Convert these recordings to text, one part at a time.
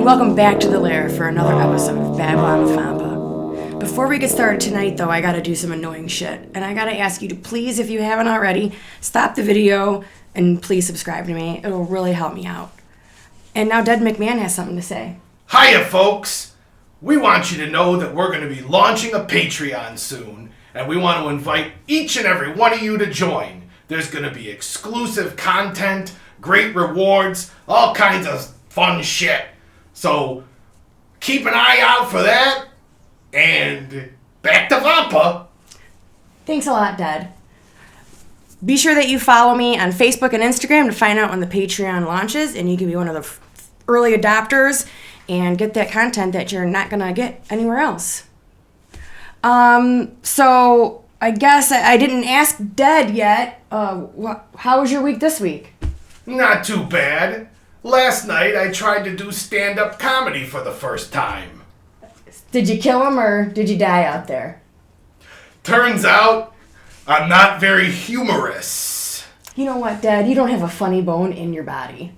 and welcome back to the lair for another episode of Babylon with Vampa. Before we get started tonight, though, I gotta do some annoying shit, and I gotta ask you to please, if you haven't already, stop the video and please subscribe to me. It'll really help me out. And now Dead McMahon has something to say. Hiya, folks! We want you to know that we're going to be launching a Patreon soon, and we want to invite each and every one of you to join. There's going to be exclusive content, great rewards, all kinds of fun shit. So keep an eye out for that, and back to Vampa. Thanks a lot, Dead. Be sure that you follow me on Facebook and Instagram to find out when the Patreon launches, and you can be one of the early adopters and get that content that you're not going to get anywhere else. So I guess I didn't ask Dead yet. How was your week this week? Not too bad. Last night I tried to do stand-up comedy for the first time. Did you kill him or did you die out there? Turns out I'm not very humorous. You know what, Dad? You don't have a funny bone in your body.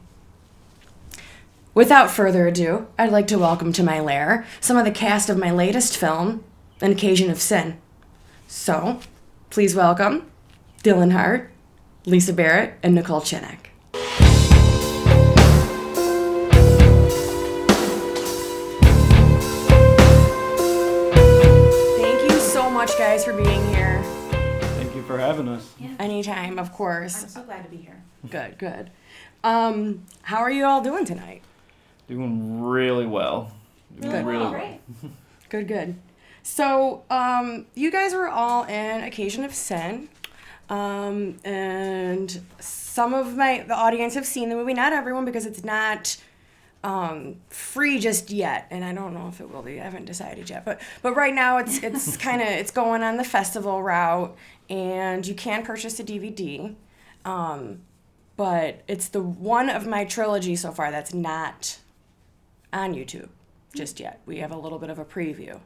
Without further ado, I'd like to welcome to my lair some of the cast of my latest film, An Occasion of Sin. So, please welcome Dylan Hart, Lisa Barrett, and Nicole Chinneck. Thank you so much, guys, for being here. Thank you for having us. Yeah. Anytime, of course. I'm so glad to be here. Good. How are you all doing tonight? Doing really well. Good. Really Great. Good. So, you guys were all in Occasion of Sin, and some of the audience have seen the movie. Not everyone, because it's not free just yet, and I don't know if it will be. I haven't decided yet, but right now it's it's going on the festival route, and you can purchase a DVD. But it's the one of my trilogy so far that's not on YouTube just yet. We have a little bit of a preview.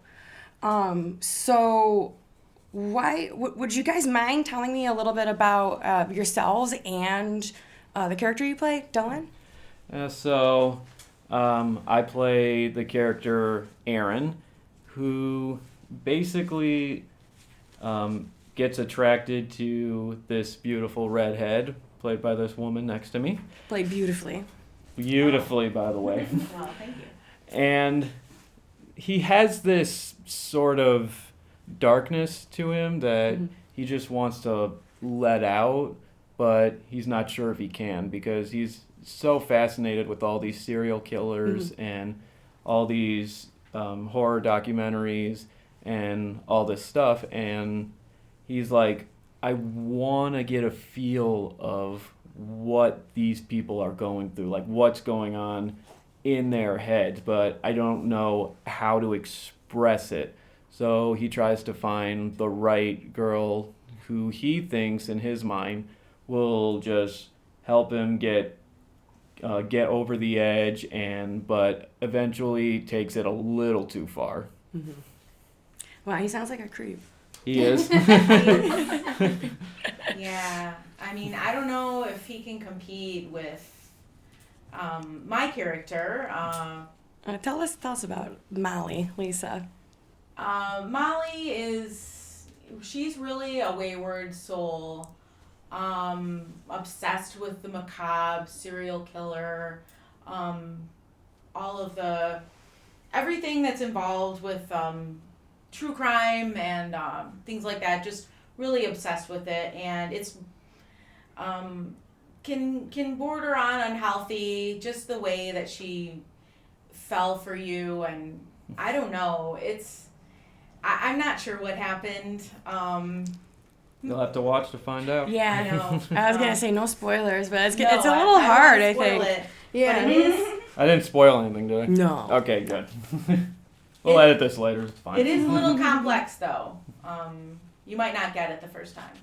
So why would you guys mind telling me a little bit about yourselves and the character you play, Dylan? I play the character Aaron, who basically gets attracted to this beautiful redhead played by this woman next to me. Played beautifully. Beautifully, by the way. Well, thank you. And he has this sort of darkness to him that he just wants to let out, but he's not sure if he can, because he's so fascinated with all these serial killers and all these horror documentaries and all this stuff, and he's like, I want to get a feel of what these people are going through, like what's going on in their heads, but I don't know how to express it. So he tries to find the right girl who he thinks in his mind will just help him get over the edge, but eventually takes it a little too far. Mm-hmm. Wow, he sounds like a creep. He is. Yeah, I mean, I don't know if he can compete with my character. Tell us about Molly, Lisa. Molly she's really a wayward soul, obsessed with the macabre, serial killer, everything that's involved with true crime and things like that, just really obsessed with it, and it's can border on unhealthy, just the way that she fell for you, and I don't know, I'm not sure what happened. You'll have to watch to find out. Yeah, I know. I was gonna say no spoilers, but it's a No, little I don't hard, wanna I spoil think. it, Yeah. but it is. I didn't spoil anything, did I? No. Okay, good. We'll edit this later. It's fine. It is a little complex, though. You might not get it the first time.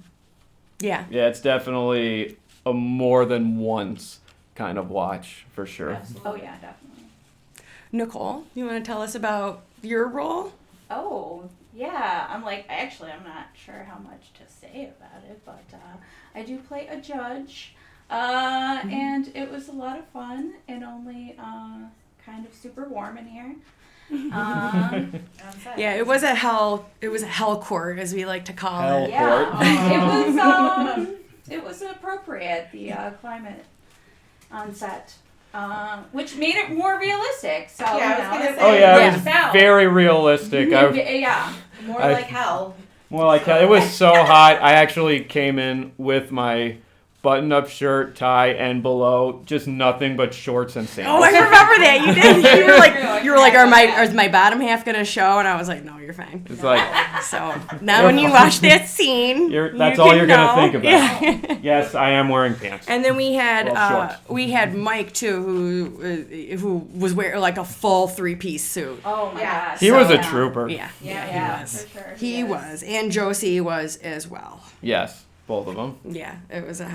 Yeah. Yeah, it's definitely a more than once kind of watch, for sure. Absolutely. Oh, yeah, definitely. Nicole, you want to tell us about your role? Oh, yeah. I'm not sure how much to say about it, but I do play a judge. And it was a lot of fun and only kind of super warm in here. Yeah, it was a hell court, as we like to call Hell it. Yeah, it was appropriate, the climate on set, which made it more realistic. So Yeah, I was gonna say. Oh yeah, it was Yeah. very realistic. yeah. More I- like hell. More like hell. It was so hot. I actually came in with my button-up shirt, tie, and below just nothing but shorts and Oh, sandals. I remember that. You did. You were like, Yeah. is my bottom half gonna show? And I was like, no, you're fine. It's like So now when you watch that scene, that's you all can you're gonna know. think about. Yeah. Yes, I am wearing pants. And then we had Well, shorts. Mike too, who was wearing like a full 3-piece suit. Oh my Yeah. gosh. He was a Yeah. trooper. Yeah, Yeah, he was. for sure. He was, and Josie was as well. Yes, both of them. Yeah, it was a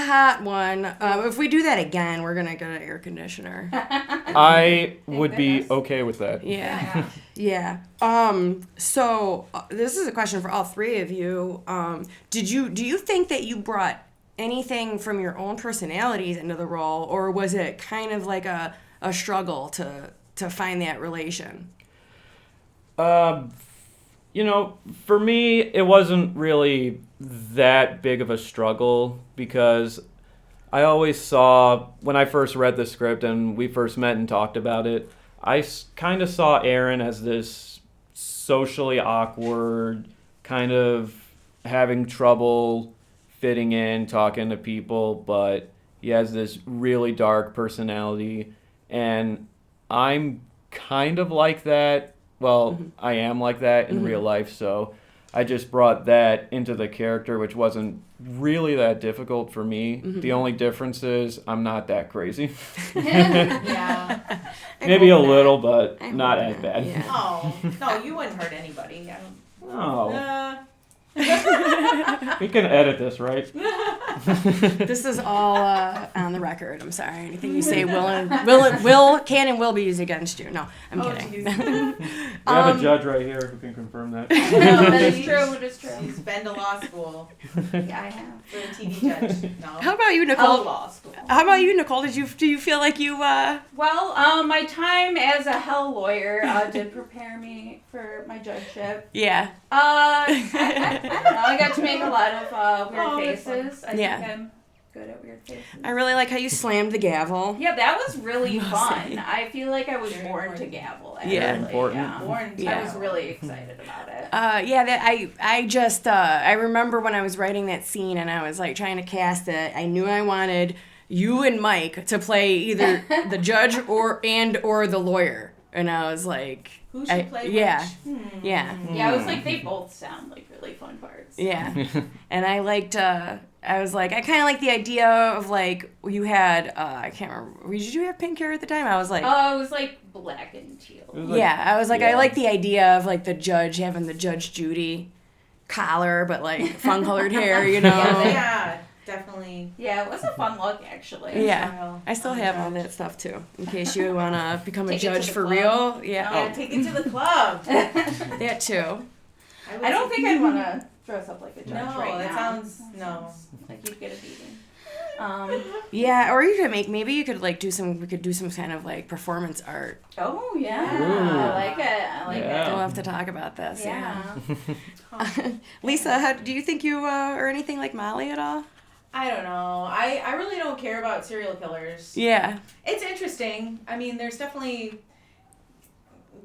hot one. If we do that again, we're gonna get an air conditioner. I would be goodness. okay with that. Yeah, yeah. So this is a question for all three of you. Do you think that you brought anything from your own personalities into the role, or was it kind of like a struggle to find that relation? For me, it wasn't really that big of a struggle because I always saw, when I first read the script and we first met and talked about it, I kind of saw Aaron as this socially awkward, kind of having trouble fitting in, talking to people, but he has this really dark personality, and I'm kind of like that. Well, I am like that in real life, so I just brought that into the character, which wasn't really that difficult for me. The only difference is I'm not that crazy. Yeah. Maybe a little, but I not hope as bad. Yeah. Oh, no, you wouldn't hurt anybody. I don't. No. We can edit this, right? This is all on the record. I'm sorry. Anything you say can and will be used against you. No, I'm kidding. We have a judge right here who can confirm that. No, that is true. It is true. She's been to law school Yeah, I have. for a TV judge. No. How about you, Hell Nicole? law school. How about you, Nicole? Do you feel like you Well, my time as a hell lawyer did prepare me for my judgeship. yeah. I don't know. I got to make a lot of weird Oh, that's faces. I Yeah. think I'm good at weird faces. I really like how you slammed the gavel. Yeah, that was really Mostly. fun. I feel like I was Very born important. to gavel. Yeah. Actually. Important. Yeah. Born to Yeah. I was really excited about it. Yeah, that I just I remember when I was writing that scene and I was like trying to cast it. I knew I wanted you and Mike to play either the judge or the lawyer, and I was like, Who should play yeah, which? yeah, Yeah, I was like, they both sound like really fun parts. yeah, and I liked. I was like, I kind of like the idea of like you had. I can't remember. Did you have pink hair at the time? I was like. Oh, it was like black and teal. It was like- Yeah, I was like, I yeah. like the idea of like the judge having the Judge Judy collar, but like fun colored hair, you know. Yeah, definitely. Yeah, it was a fun look actually. Yeah, I still have all that stuff too, in case you want to become a Take it to judge the for club. real. Yeah, Yeah, take it to the club. that too. I don't think I'd want to dress up like a judge No, right that now. sounds Like you'd get a beating. Yeah, or you could maybe you could like we could do some kind of like performance art. Oh yeah, Ooh. I like it. I like Yeah. We'll it. have to talk about this. Yeah. Yeah. Lisa, do you think you are anything like Molly at all? I don't know. I really don't care about serial killers. Yeah. It's interesting. I mean, there's definitely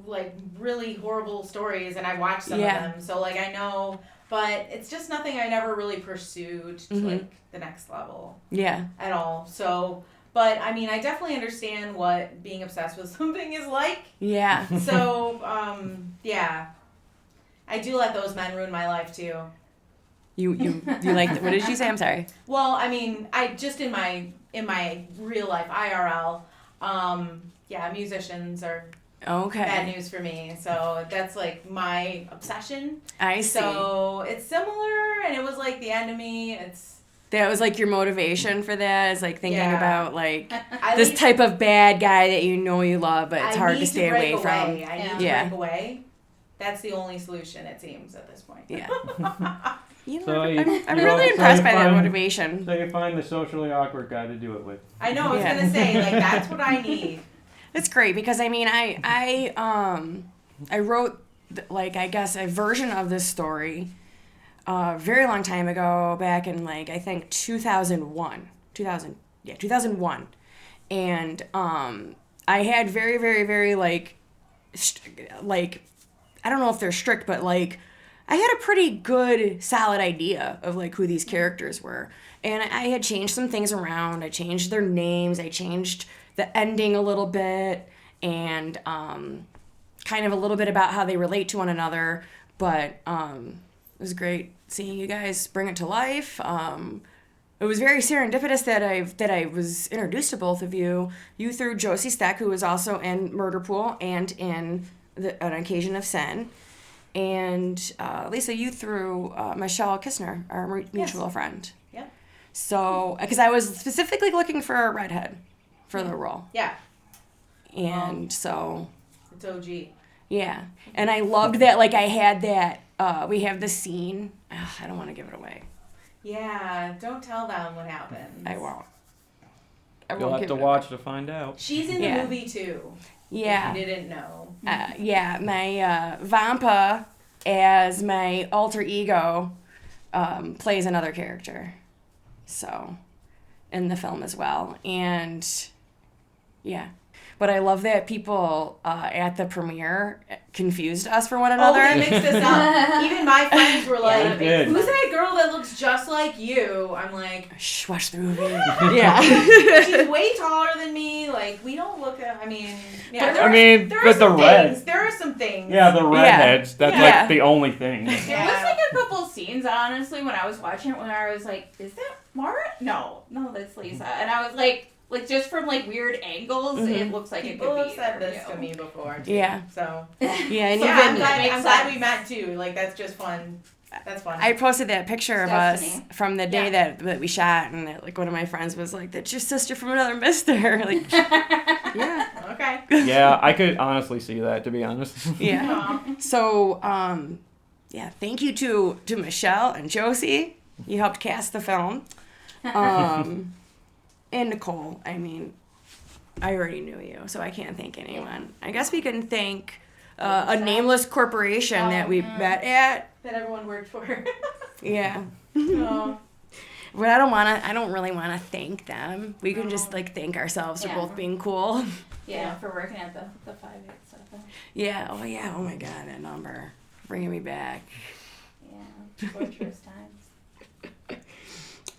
like really horrible stories, and I watched some Yeah. of them, so like I know. But it's just nothing I never really pursued to like the next level Yeah. at all. So, but I mean, I definitely understand what being obsessed with something is like. Yeah. So, yeah, I do let those men ruin my life too. You like what did you say? I'm sorry. Well, I mean, I just in my real life IRL, yeah, musicians are Okay. bad news for me. So that's like my obsession. I see. So it's similar, and it was like the end of me. That was like your motivation for that, is like thinking Yeah. about like I this need- type of bad guy that you know you love, but it's I hard need to stay break away from. I need Yeah. to break away. That's the only solution, it seems, at this point. Yeah. You know, So I'm you really also impressed by that find- motivation. So you find the socially awkward guy to do it with. I know, I was Yeah. going to say, like, that's what I need. It's great because I mean I wrote like I guess a version of this story a very long time ago, back in like I think 2001. And I had very, very, very like I don't know if they're strict, but like I had a pretty good solid idea of like who these characters were. And I had changed some things around. I changed their names. I changed the ending a little bit, and kind of a little bit about how they relate to one another. But it was great seeing you guys bring it to life. It was very serendipitous that I was introduced to both of you. You through Josie Steck, who was also in Murder Pool and in An Occasion of Sin. And Lisa, you through Michelle Kistner, our mutual friend. Yep. So, because I was specifically looking for a redhead for the role. Yeah. And so... It's OG. Yeah. And I loved that, like, I had that, we have the scene. Ugh, I don't want to give it away. Yeah, don't tell them what happens. I won't. You'll have to watch to find out. She's in the movie, too. Yeah. If you didn't know. Yeah, my Vampa, as my alter ego, plays another character. So, in the film as well. And, yeah. But I love that people at the premiere confused us for one another. Oh, they mixed us up. Even my friends were like, did. who's that girl that looks just like you? I'm like, shh, watch the movie. Yeah. she's way taller than me. Like, we don't look at, I mean, yeah. But the red. There are some things. Yeah, the redheads. That's Yeah. like the only thing. There was like a couple scenes, honestly, when I was watching it, when I was like, is that Mara? No, that's Lisa. And I was like just from like weird angles, it looks like People it could have be said either this of you. to me before, too. Yeah. So, Yeah, and so even I'm glad we met, too. Like, that's just fun. That's fun. I posted that picture of us Stephanie. from the day that we shot, and like one of my friends was like, "That's your sister from another mister." Like, yeah, Okay. Yeah, I could honestly see that, to be honest. yeah. So, yeah, thank you to Michelle and Josie. You helped cast the film. And Nicole. I mean, I already knew you, so I can't thank anyone. I guess we can thank a nameless corporation that we met at. That everyone worked for. Yeah. Oh. But I don't really want to thank them. We can just like thank ourselves for both being cool. Yeah, for working at the 587. Yeah. Oh yeah. Oh my God, that number bringing me back. Yeah, torturous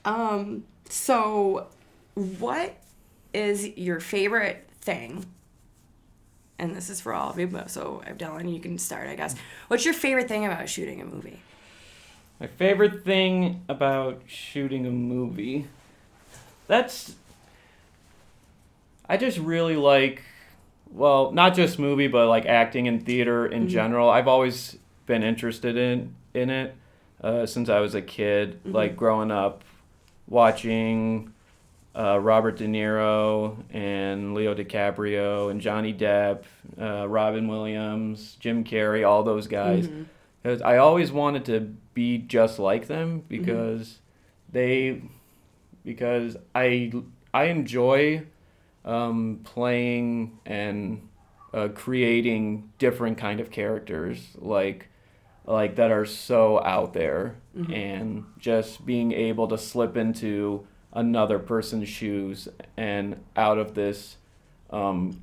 times. So, what is your favorite thing? And this is for all of you, so Dylan, you can start, I guess. What's your favorite thing about shooting a movie? My favorite thing about shooting a movie, I just really like, well, not just movie, but like acting and theater in general. I've always been interested in it since I was a kid, like growing up watching Robert De Niro and Leo DiCaprio and Johnny Depp, Robin Williams, Jim Carrey, all those guys. Because I always wanted to be just like them because I enjoy playing and creating different kind of characters like that are so out there, and just being able to slip into another person's shoes and out of this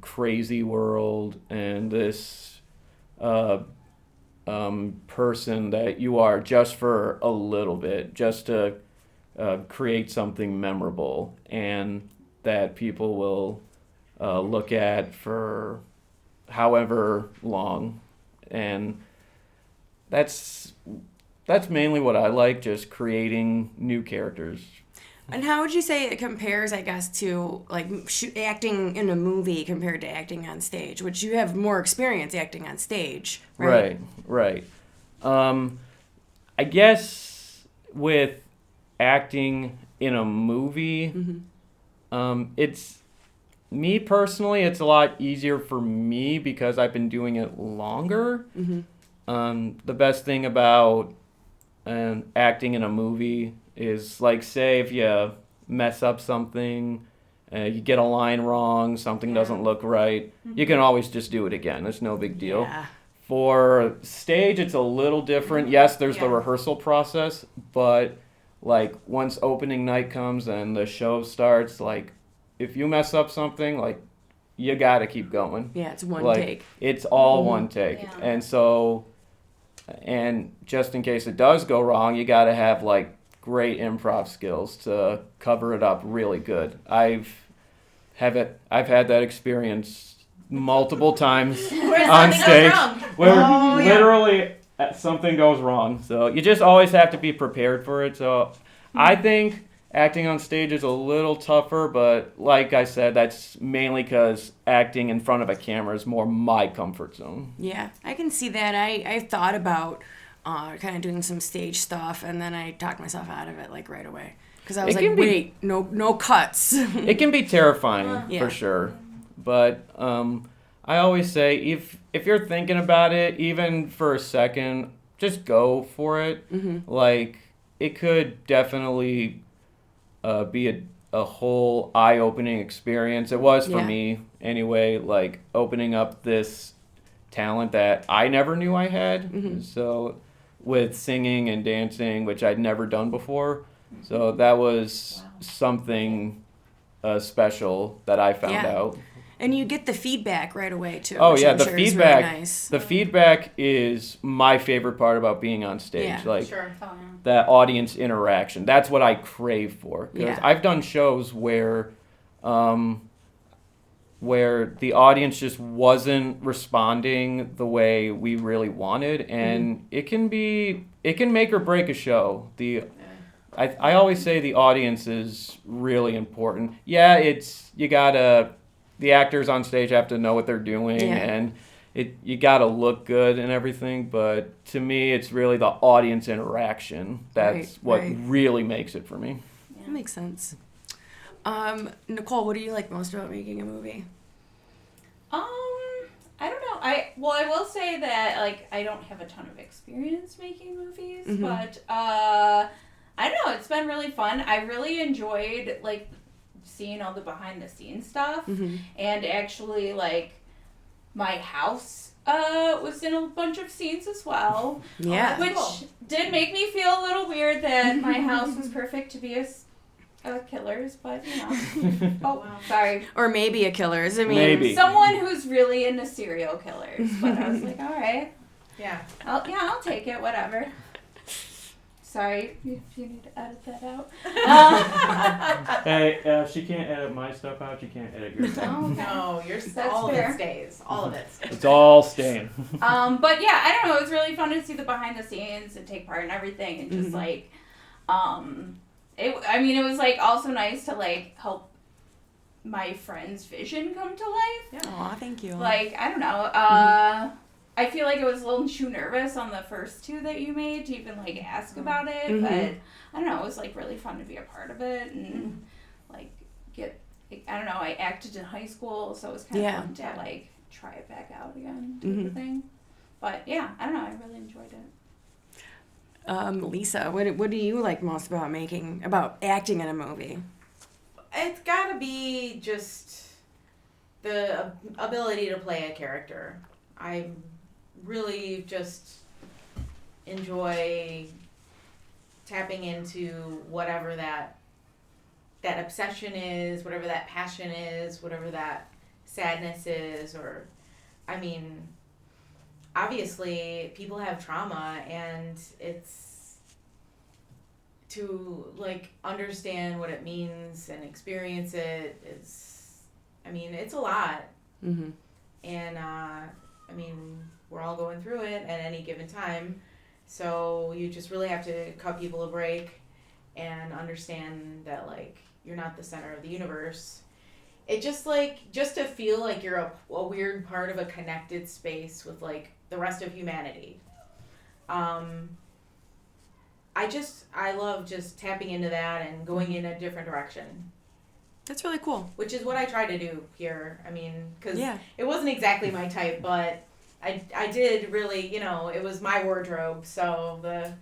crazy world and this person that you are just for a little bit, just to create something memorable and that people will look at for however long. And that's mainly what I like, just creating new characters. And how would you say it compares, I guess, to like acting in a movie compared to acting on stage, which you have more experience acting on stage, right? Right. I guess with acting in a movie, it's, me personally, it's a lot easier for me because I've been doing it longer. The best thing about acting in a movie is, like, say if you mess up something You get a line wrong, something doesn't look right. You can always just do it again. It's no big deal. Yeah. For stage, it's a little different. Yes, there's the rehearsal process, but like once opening night comes and the show starts, like if you mess up something, like you gotta keep going. Yeah, it's one like, take. It's all one take. Yeah. And so, and just in case it does go wrong, you gotta have like great improv skills to cover it up really good. I've had that experience multiple times on stage where literally something goes wrong. So you just always have to be prepared for it. So I think acting on stage is a little tougher, but like I said, that's mainly because acting in front of a camera is more my comfort zone. Yeah, I can see that. I thought about kind of doing some stage stuff, and then I talked myself out of it like right away. Because I was like, wait, no cuts. It can be terrifying for sure. But I always say if you're thinking about it, even for a second, just go for it. Like, it could definitely be a whole eye-opening experience. It was for me anyway, like opening up this talent that I never knew I had. So with singing and dancing, which I'd never done before. So that was something special that I found out. And you get the feedback right away too. Oh which yeah, I'm the sure feedback. Is really nice. The feedback is my favorite part about being on stage. Yeah. Like Sure. that audience interaction. That's what I crave for. Because I've done shows where the audience just wasn't responding the way we really wanted, and it can make or break a show. I always say the audience is really important. Yeah, the actors on stage have to know what they're doing, and you gotta look good and everything, but to me it's really the audience interaction that's what really makes it for me. That makes sense. Nicole, what do you like most about making a movie? I don't know. I will say that like I don't have a ton of experience making movies, but I don't know, it's been really fun. I really enjoyed like seeing all the behind the scenes stuff, and actually like my house was in a bunch of scenes as well. Yeah. Which did make me feel a little weird that my house was perfect to be a killer's, but you know. Sorry. Or maybe a killer's. I mean, Maybe. Someone who's really into serial killers. But I was like, all right. Yeah. I'll take it, whatever. Sorry if you need to edit that out. Hey, she can't edit my stuff out. You can't edit your stuff. Oh, No, That's all fair. of it stays. All of it stays. It's all staying. But yeah, I don't know. It was really fun to see the behind the scenes and take part in everything, and just like, it was like also nice to like help my friend's vision come to life. Yeah. Aw, thank you. Like, I don't know. I feel like I was a little too nervous on the first two that you made to even like ask about it, but I don't know. It was like really fun to be a part of it and like I don't know. I acted in high school, so it was kind of fun to like try it back out again, type of thing. But yeah, I don't know. I really enjoyed it. Lisa, what do you like most about acting in a movie? It's gotta be just the ability to play a character. I really just enjoy tapping into whatever that obsession is, whatever that passion is, whatever that sadness is, or, I mean, obviously people have trauma, and it's to like understand what it means and experience it is, I mean, it's a lot. And I mean, we're all going through it at any given time, so you just really have to cut people a break and understand that like you're not the center of the universe. It just to feel like you're a weird part of a connected space with like the rest of humanity. I love just tapping into that and going in a different direction. That's really cool. Which is what I try to do here. I mean, because it wasn't exactly my type, but I did really, it was my wardrobe, so the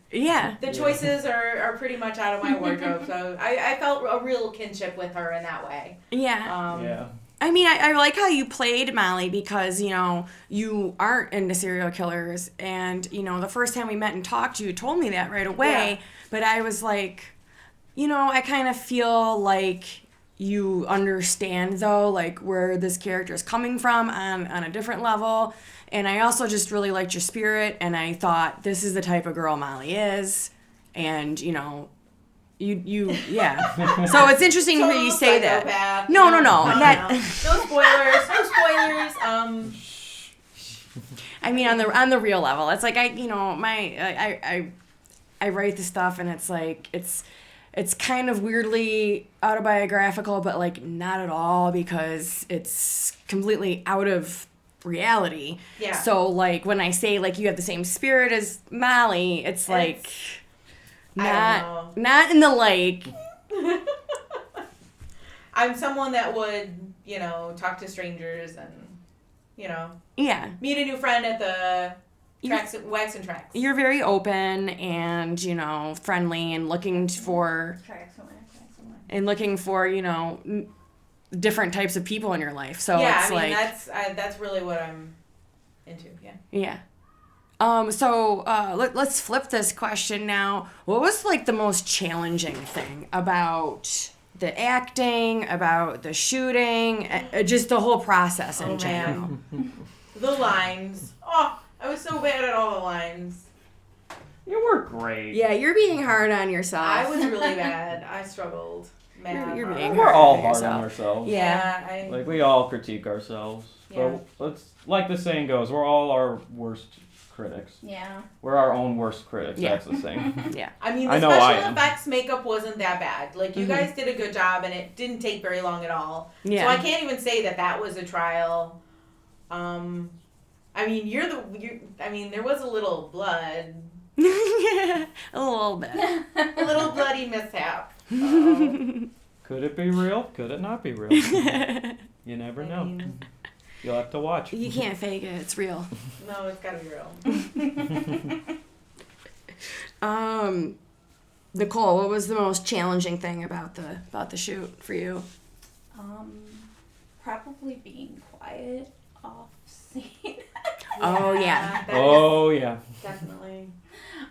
choices are pretty much out of my wardrobe. So I felt a real kinship with her in that way. Yeah. I mean, I like how you played Molly because, you aren't into serial killers. And, the first time we met and talked, you told me that right away. Yeah. But I was like, I kind of feel like you understand, though, like where this character is coming from on a different level. And I also just really liked your spirit. And I thought, this is the type of girl Molly is. And, you yeah. So it's interesting to hear you say that. No. No spoilers. I mean, on the real level, it's like I write the stuff, and it's like it's kind of weirdly autobiographical, but like not at all because it's completely out of reality. Yeah. So like when I say like you have the same spirit as Molly, it's like. Not in the like. I'm someone that would, talk to strangers and, meet a new friend at the Wax and Tracks. You're very open and, friendly and looking for different types of people in your life. So yeah, it's that's really what I'm into. Yeah. Yeah. So let's flip this question now. What was like the most challenging thing about the acting, about the shooting, just the whole process in general? The lines. Oh, I was so bad at all the lines. You were great. Yeah, you're being hard on yourself. I was really bad. I struggled. We're all hard on ourselves. Yeah. We all critique ourselves. Yeah. But like the saying goes, we're all our worst critics. Yeah. We're our own worst critics. Yeah. That's the thing. Yeah. I mean, the special effects makake wasn't that bad. Like, you guys did a good job, and it didn't take very long at all. Yeah. So I can't even say that was a trial. I mean, there was a little blood. A little bit. A little bloody mishap. Could it be real? Could it not be real? You never know. You'll have to watch. You can't fake it. It's real. No, it's gotta be real. Nicole, what was the most challenging thing about the shoot for you? Probably being quiet off scene. Oh yeah. Yeah. Definitely.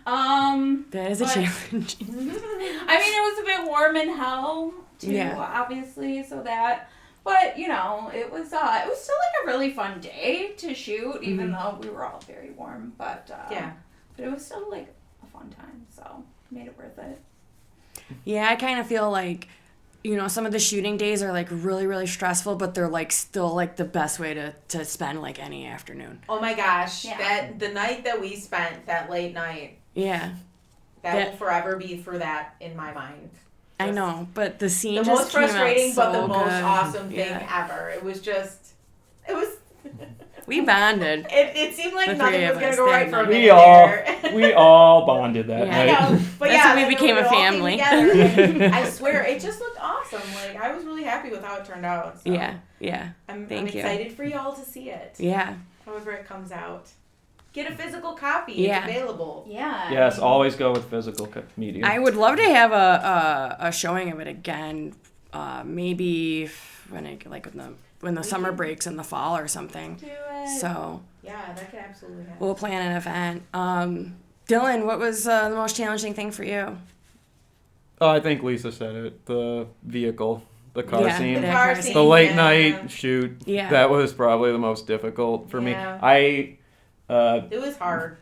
That is a challenge. I mean, it was a bit warm in hell too, obviously, so that. But, it was still like a really fun day to shoot, even though we were all very warm. But, but it was still like a fun time, so made it worth it. Yeah, I kind of feel like, some of the shooting days are like really, really stressful, but they're like still like the best way to spend like any afternoon. Oh my gosh. Yeah. The night that we spent, that late night. Yeah. That will forever be for that in my mind. I know, but the scene the just most frustrating, so but the most good. awesome thing ever. It was. We bonded. It seemed like nothing was gonna go right for a minute. We all bonded that night. I know, but that's when we became a family. I swear, it just looked awesome. Like, I was really happy with how it turned out. So Yeah. I'm excited for y'all to see it. Yeah. However it comes out. Get a physical copy. It's available. Yeah. Yes, always go with physical media. I would love to have a showing of it again. Maybe when the summer breaks in the fall or something. Do it. So. Yeah, that could absolutely happen. We'll plan an event. Dylan, what was the most challenging thing for you? Oh, I think Lisa said it. The vehicle. The car scene. The late night shoot. Yeah. That was probably the most difficult for me. It was hard.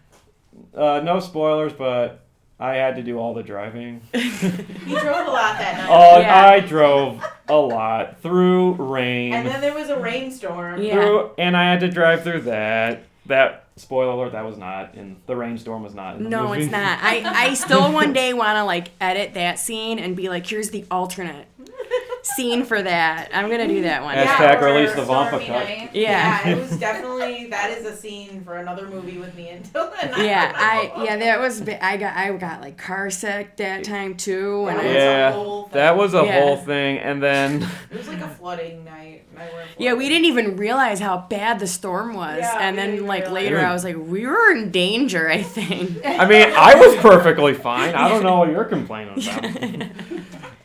No spoilers, but I had to do all the driving. You drove a lot that night. I drove a lot through rain. And then there was a rainstorm. Yeah. And I had to drive through that. That, spoiler alert, that was not in, the rainstorm was not in the movie. It's not. I still one day want to edit that scene and be like, here's the alternate scene for that. I'm gonna do that one. Hashtag or release the Stormy Vampa cut. Night. Yeah. It was definitely, that is a scene for another movie with me until then. That was I got like car sick that time too, and That was a Yeah, whole thing. that was a Yeah. whole thing, and then It was like a flooding night. yeah, we didn't even realize how bad the storm was, Yeah, and we then didn't like realize. later I was like, we were in danger, I think. I mean, I was perfectly fine. I don't know what you're complaining about.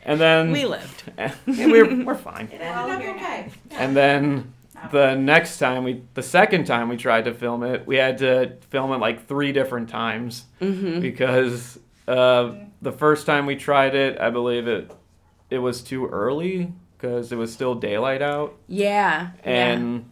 And then We lived. we're fine. It ended up okay. And then the second time we tried to film it, we had to film it like 3 different times because the first time we tried it, I believe it was too early because it was still daylight out. Yeah. And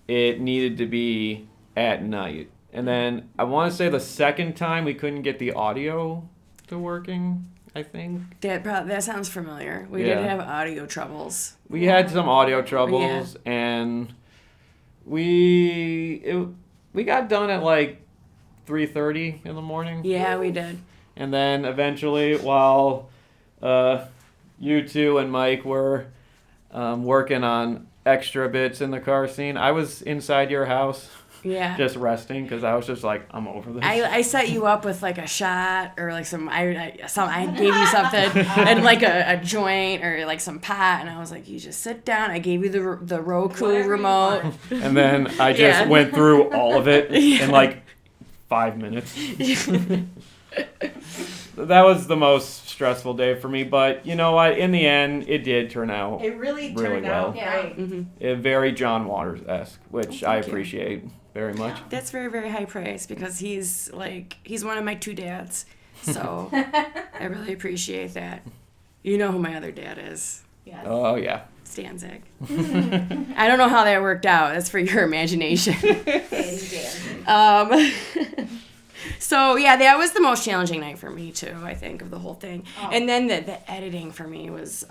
it needed to be at night. And then I want to say the second time we couldn't get the audio to working, I think. That sounds familiar. We Yeah. did have audio troubles. We had some audio troubles, and we got done at like 3:30 in the morning. Yeah, we did. And then eventually, while you two and Mike were working on extra bits in the car scene, I was inside your house Yeah. just resting because I was just like, I'm over this. I set you up with like a shot or like I gave you something and like a joint or like some pot, and I was like, you just sit down. I gave you the Roku Whatever you remote. want. And then I just Yeah. went through all of it in like 5 minutes. That was the most stressful day for me, but you know what? In the end, it did turn out It really Really turned well. out great. very John Waters-esque, which I thank you. appreciate very much. That's very, very high praise because he's one of my 2 dads. So I really appreciate that. You know who my other dad is. Yes. Oh, yeah. Stanzik. I don't know how that worked out. That's for your imagination. So yeah, that was the most challenging night for me too. I think of the whole thing, and then the editing for me was.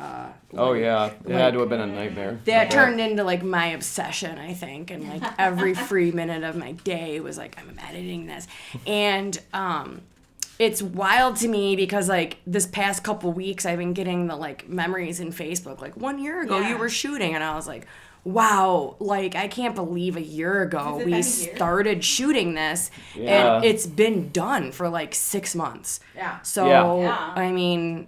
Oh, yeah. It had to have been a nightmare. That turned into like my obsession, I think, and like every free minute of my day was like, I'm editing this, and it's wild to me because like this past couple weeks I've been getting the like memories in Facebook, like 1 year ago you were shooting, and I was like, wow, like I can't believe a year ago Has it we been a year? started shooting this, Yeah. and it's been done for like 6 months. Yeah. So Yeah. I mean,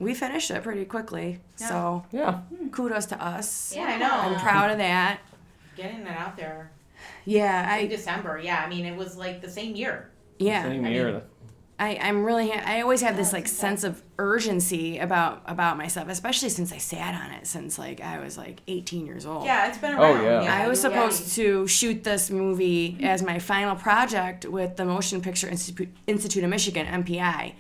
we finished it pretty quickly. Yeah. So Yeah. kudos to us. Yeah, I know. I'm proud of that. Getting that out there Yeah, in December. Yeah, I mean, it was like the same year. yeah. Same year. I'm really. I always have this like sense of urgency about myself, especially since I sat on it since like I was like 18 years old. Yeah, it's been Oh, around. yeah. I was you're supposed to shoot this movie as my final project with the Motion Picture Institute of Michigan, MPI,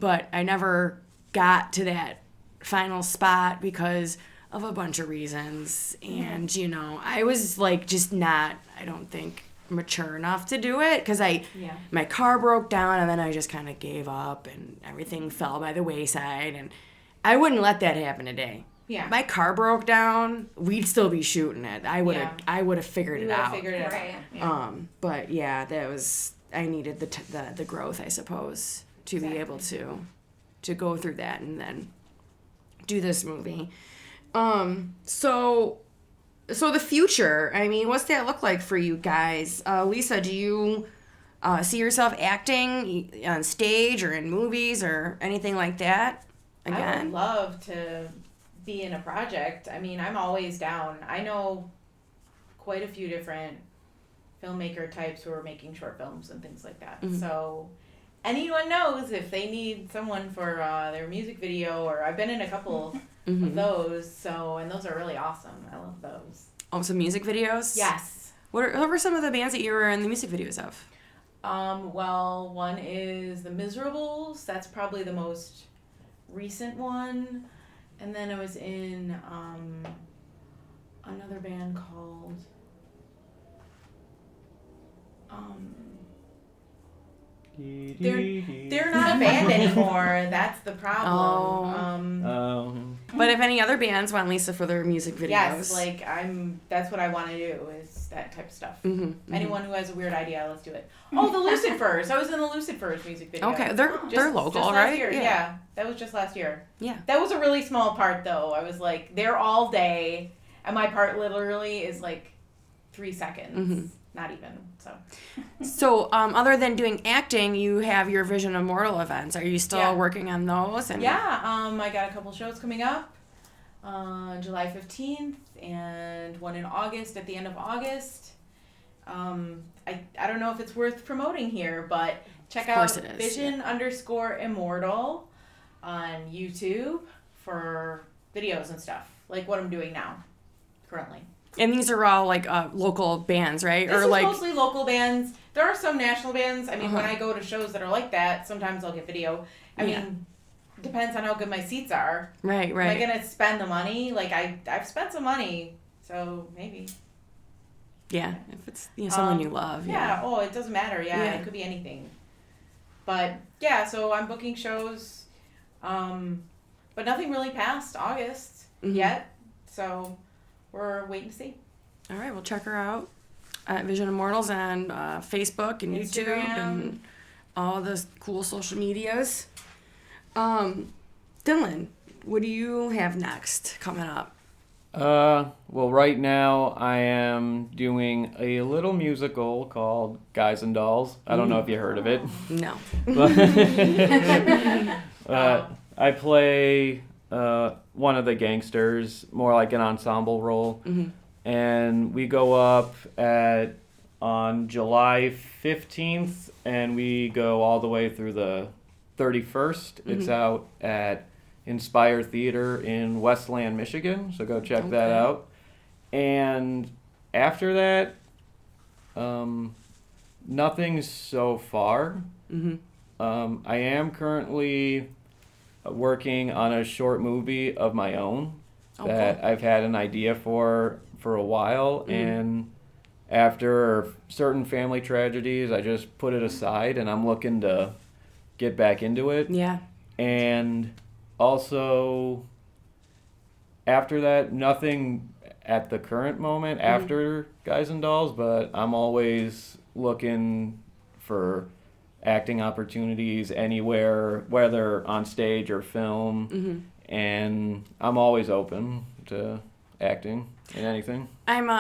but I never got to that final spot because of a bunch of reasons, and you know, I was like just not, I don't think, mature enough to do it because my car broke down, and then I just kind of gave up and everything fell by the wayside, and I wouldn't let that happen today. Yeah. My car broke down, we'd still be shooting it. I would have figured You it would've out. figured it Right. out. Yeah. But yeah, that was, I needed the growth, I suppose, to be able to go through that and then do this movie. So the future, I mean, what's that look like for you guys? Lisa, do you see yourself acting on stage or in movies or anything like that? I would Again? love to be in a project. I mean, I'm always down. I know quite a few different filmmaker types who are making short films and things like that. Mhm. So anyone knows if they need someone for their music video, or I've been in a couple of those, and those are really awesome. I love those. Oh, some music videos? Yes. What were some of the bands that you were in the music videos of? Well, one is The Miserables. That's probably the most recent one. And then I was in another band called they're not a band anymore. That's the problem. But if any other bands want Lisa for their music videos. Yes, like that's what I want to do is that type of stuff. Anyone who has a weird idea, let's do it. Oh, the Lucid Furs. I was in the Lucid Furs music video. Okay, they're local, just last right? Year. Yeah, that was just last year. Yeah. That was a really small part though. I was like there all day, and my part literally is like 3 seconds. Not even, so. So, other than doing acting, you have your Vision Immortal events. Are you still working on those? And I got a couple shows coming up on July 15th and one in August, at the end of August. I don't know if it's worth promoting here, but check out Vision_Immortal on YouTube for videos and stuff, like what I'm doing now, currently. And these are all like local bands, right? This is mostly local bands. There are some national bands. I mean, when I go to shows that are like that, sometimes I'll get video. I mean, depends on how good my seats are. Right. Am I gonna spend the money? Like I've spent some money, so maybe. Yeah, if it's someone you love. Yeah. Oh, it doesn't matter. Yeah, it could be anything. But yeah, so I'm booking shows, but nothing really past August yet. So. We're waiting to see. All right, we'll check her out at Vision Immortals on Facebook and Instagram. YouTube and all the cool social medias. Dylan, what do you have next coming up? Well, right now I am doing a little musical called Guys and Dolls. I don't know if you heard of it. No. I play one of the gangsters, more like an ensemble role. And we go up on July 15th, and we go all the way through the 31st. It's out at Inspire Theater in Westland, Michigan, so go check that out. And after that, nothing so far. I am currently working on a short movie of my own that I've had an idea for a while, and after certain family tragedies, I just put it aside, and I'm looking to get back into it. Yeah. And also, after that, nothing at the current moment after Guys and Dolls, but I'm always looking for acting opportunities anywhere, whether on stage or film, and I'm always open to acting in anything. I'm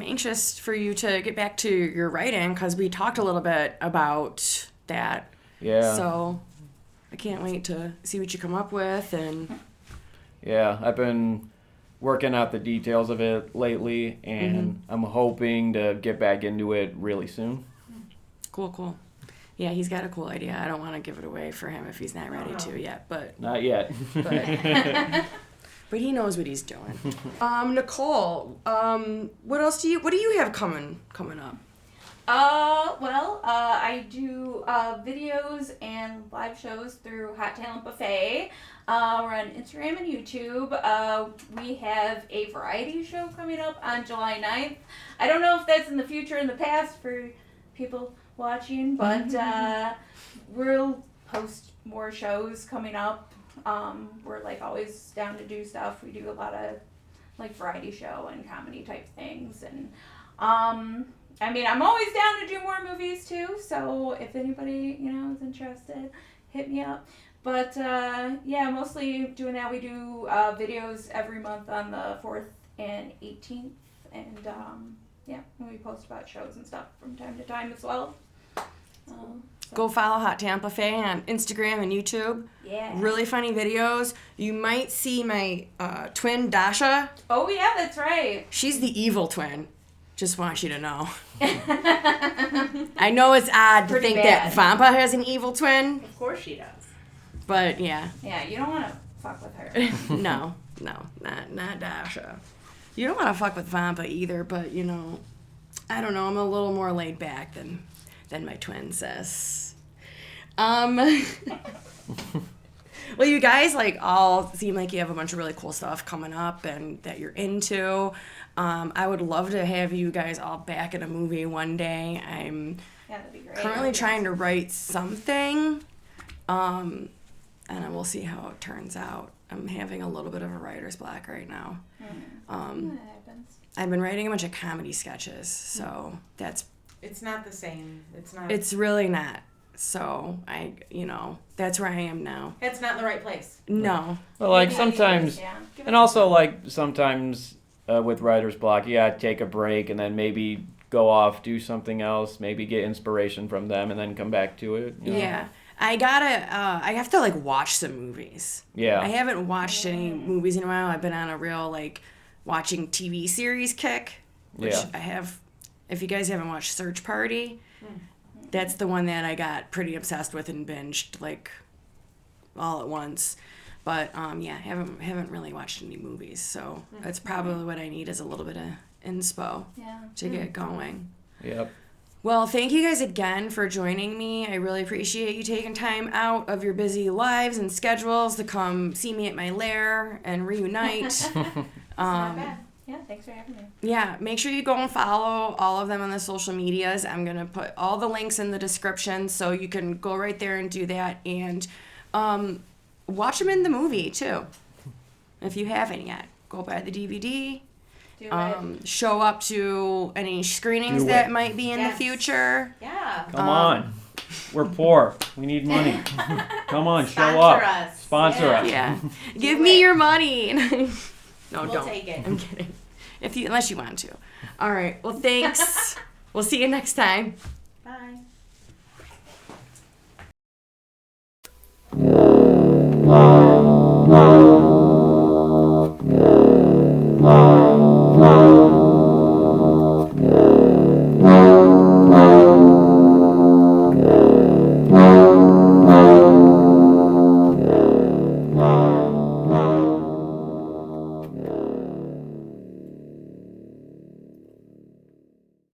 anxious for you to get back to your writing because we talked a little bit about that. Yeah. So I can't wait to see what you come up with. And yeah, I've been working out the details of it lately, and I'm hoping to get back into it really soon. Cool. Yeah, he's got a cool idea. I don't want to give it away for him if he's not ready to yet, but not yet. But he knows what he's doing. Nicole, what do you have coming up? I do videos and live shows through Hot Talent Buffet. We're on Instagram and YouTube. We have a variety show coming up on July 9th. I don't know if that's in the future or in the past for people watching, but we'll post more shows coming up. We're like always down to do stuff. We do a lot of like variety show and comedy type things, and I mean, I'm always down to do more movies too, so if anybody, is interested, hit me up. But mostly doing that. We do videos every month on the 4th and 18th, and we post about shows and stuff from time to time as well. Go follow Hot Talent Buffet on Instagram and YouTube. Yeah. Really funny videos. You might see my twin, Dasha. Oh, yeah, that's right. She's the evil twin. Just want you to know. I know it's odd to think that Vampa has an evil twin. Of course she does. But, yeah. Yeah, you don't want to fuck with her. No, not Dasha. You don't want to fuck with Vampa either, but, I don't know. I'm a little more laid back than my twin sis. Well, you guys all seem like you have a bunch of really cool stuff coming up and that you're into. I would love to have you guys all back in a movie one day. I'm that'd be great. currently trying to write something, and we'll see how it turns out. I'm having a little bit of a writer's block right now. That happens. I've been writing a bunch of comedy sketches, so It's not the same. It's not. it's really not. So that's where I am now. It's not in the right place. No. Well, like Yeah, sometimes, yeah. and also like sometimes with writer's block, take a break and then maybe go off, do something else, maybe get inspiration from them, and then come back to it. You know? Yeah. I have to like watch some movies. Yeah. I haven't watched any movies in a while. I've been on a real like watching TV series kick, which Yeah. I have. If you guys haven't watched Search Party, that's the one that I got pretty obsessed with and binged like all at once. But haven't really watched any movies, so that's probably what I need is a little bit of inspo to get going. Yep. Well, thank you guys again for joining me. I really appreciate you taking time out of your busy lives and schedules to come see me at my lair and reunite. Not bad. Yeah, thanks for having me. Yeah, make sure you go and follow all of them on the social medias. I'm going to put all the links in the description so you can go right there and do that. And watch them in the movie, too, if you haven't yet. Go buy the DVD. Do it. Show up to any screenings Do that it. might be in the future. Yeah. Come on. We're poor. We need money. Come on, show Sponsor up. us. Sponsor us. Yeah. Give me your money. No, We'll don't. take it. I'm kidding. Unless you want to. All right. Well, thanks. We'll see you next time. Bye.